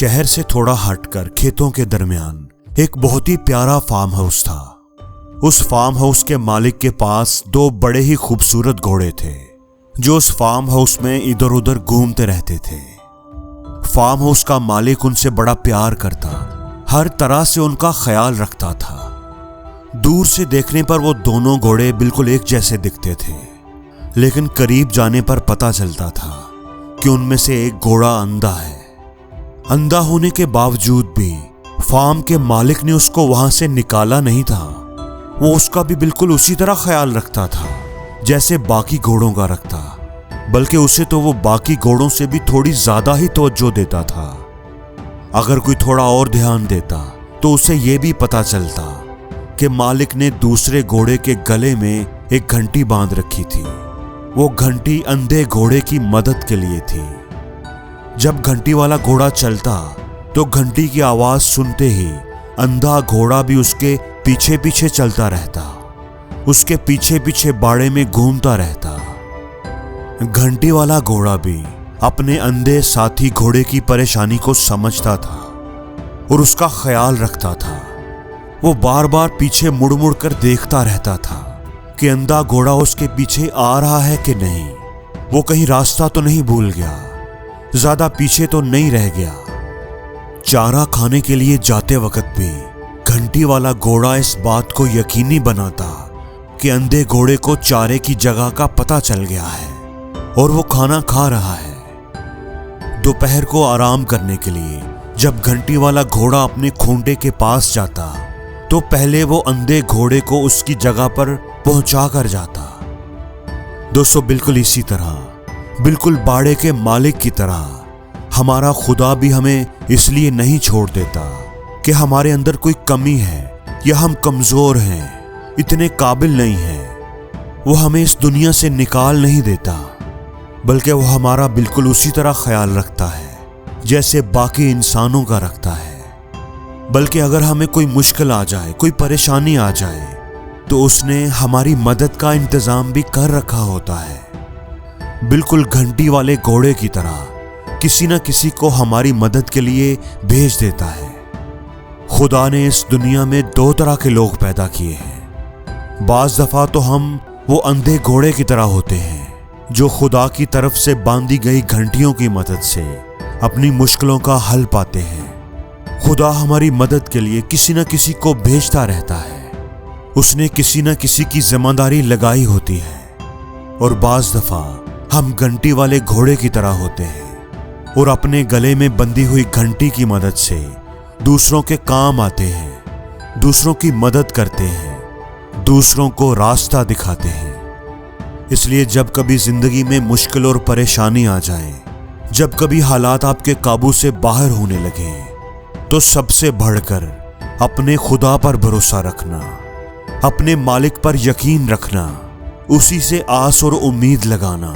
شہر سے تھوڑا ہٹ کر کھیتوں کے درمیان ایک بہت ہی پیارا فارم ہاؤس تھا۔ اس فارم ہاؤس کے مالک کے پاس دو بڑے ہی خوبصورت گھوڑے تھے جو اس فارم ہاؤس میں ادھر ادھر گھومتے رہتے تھے۔ فارم ہاؤس کا مالک ان سے بڑا پیار کرتا، ہر طرح سے ان کا خیال رکھتا تھا۔ دور سے دیکھنے پر وہ دونوں گھوڑے بالکل ایک جیسے دکھتے تھے، لیکن قریب جانے پر پتہ چلتا تھا کہ ان میں سے ایک گھوڑا اندھا ہے۔ اندھا ہونے کے باوجود بھی فارم کے مالک نے اس کو وہاں سے نکالا نہیں تھا۔ وہ اس کا بھی بالکل اسی طرح خیال رکھتا تھا جیسے باقی گھوڑوں کا رکھتا، بلکہ اسے تو وہ باقی گھوڑوں سے بھی تھوڑی زیادہ ہی توجہ دیتا تھا۔ اگر کوئی تھوڑا اور دھیان دیتا تو اسے یہ بھی پتہ چلتا کہ مالک نے دوسرے گھوڑے کے گلے میں ایک گھنٹی باندھ رکھی تھی۔ وہ گھنٹی اندھے گھوڑے کی مدد کے لیے تھی۔ جب گھنٹی والا گھوڑا چلتا تو گھنٹی کی آواز سنتے ہی اندھا گھوڑا بھی اس کے پیچھے پیچھے چلتا رہتا، اس کے پیچھے پیچھے باڑے میں گھومتا رہتا۔ گھنٹی والا گھوڑا بھی اپنے اندھے ساتھی گھوڑے کی پریشانی کو سمجھتا تھا اور اس کا خیال رکھتا تھا۔ وہ بار بار پیچھے مڑ مڑ کر دیکھتا رہتا تھا کہ اندھا گھوڑا اس کے پیچھے آ رہا ہے کہ نہیں، وہ کہیں راستہ تو نہیں بھول گیا، زیادہ پیچھے تو نہیں رہ گیا۔ چارہ کھانے کے لیے جاتے وقت بھی گھنٹی والا گھوڑا اس بات کو یقینی بناتا کہ اندھے گھوڑے کو چارے کی جگہ کا پتہ چل گیا ہے اور وہ کھانا کھا رہا ہے۔ دوپہر کو آرام کرنے کے لیے جب گھنٹی والا گھوڑا اپنے کھونٹے کے پاس جاتا تو پہلے وہ اندھے گھوڑے کو اس کی جگہ پر پہنچا کر جاتا۔ دوستو، بالکل اسی طرح، بالکل باڑے کے مالک کی طرح ہمارا خدا بھی ہمیں اس لیے نہیں چھوڑ دیتا کہ ہمارے اندر کوئی کمی ہے یا ہم کمزور ہیں، اتنے قابل نہیں ہیں۔ وہ ہمیں اس دنیا سے نکال نہیں دیتا، بلکہ وہ ہمارا بالکل اسی طرح خیال رکھتا ہے جیسے باقی انسانوں کا رکھتا ہے۔ بلکہ اگر ہمیں کوئی مشکل آ جائے، کوئی پریشانی آ جائے تو اس نے ہماری مدد کا انتظام بھی کر رکھا ہوتا ہے۔ بالکل گھنٹی والے گھوڑے کی طرح کسی نہ کسی کو ہماری مدد کے لیے بھیج دیتا ہے۔ خدا نے اس دنیا میں دو طرح کے لوگ پیدا کیے ہیں۔ بعض دفعہ تو ہم وہ اندھے گھوڑے کی طرح ہوتے ہیں جو خدا کی طرف سے باندھی گئی گھنٹیوں کی مدد سے اپنی مشکلوں کا حل پاتے ہیں۔ خدا ہماری مدد کے لیے کسی نہ کسی کو بھیجتا رہتا ہے۔ اس نے کسی نہ کسی کی ذمہ داری لگائی ہوتی ہے، اور بعض دفعہ ہم گھنٹی والے گھوڑے کی طرح ہوتے ہیں اور اپنے گلے میں بندھی ہوئی گھنٹی کی مدد سے دوسروں کے کام آتے ہیں، دوسروں کی مدد کرتے ہیں، دوسروں کو راستہ دکھاتے ہیں۔ اس لیے جب کبھی زندگی میں مشکل اور پریشانی آ جائے، جب کبھی حالات آپ کے قابو سے باہر ہونے لگیں، تو سب سے بڑھ کر اپنے خدا پر بھروسہ رکھنا، اپنے مالک پر یقین رکھنا، اسی سے آس اور امید لگانا،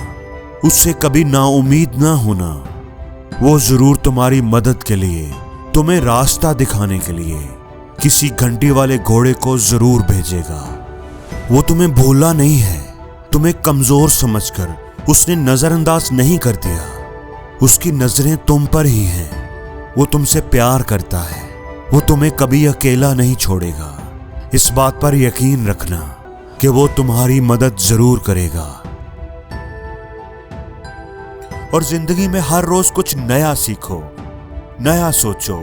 اس سے کبھی نا امید نہ ہونا۔ وہ ضرور تمہاری مدد کے لیے، تمہیں راستہ دکھانے کے لیے کسی گھنٹی والے گھوڑے کو ضرور بھیجے گا۔ وہ تمہیں بھولا نہیں ہے، تمہیں کمزور سمجھ کر اس نے نظر انداز نہیں کر دیا۔ اس کی نظریں تم پر ہی ہیں، وہ تم سے پیار کرتا ہے، وہ تمہیں کبھی اکیلا نہیں چھوڑے گا۔ اس بات پر یقین رکھنا کہ وہ تمہاری مدد ضرور کرے گا۔ اور زندگی میں ہر روز کچھ نیا سیکھو، نیا سوچو،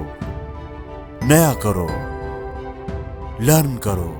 نیا کرو، لرن کرو۔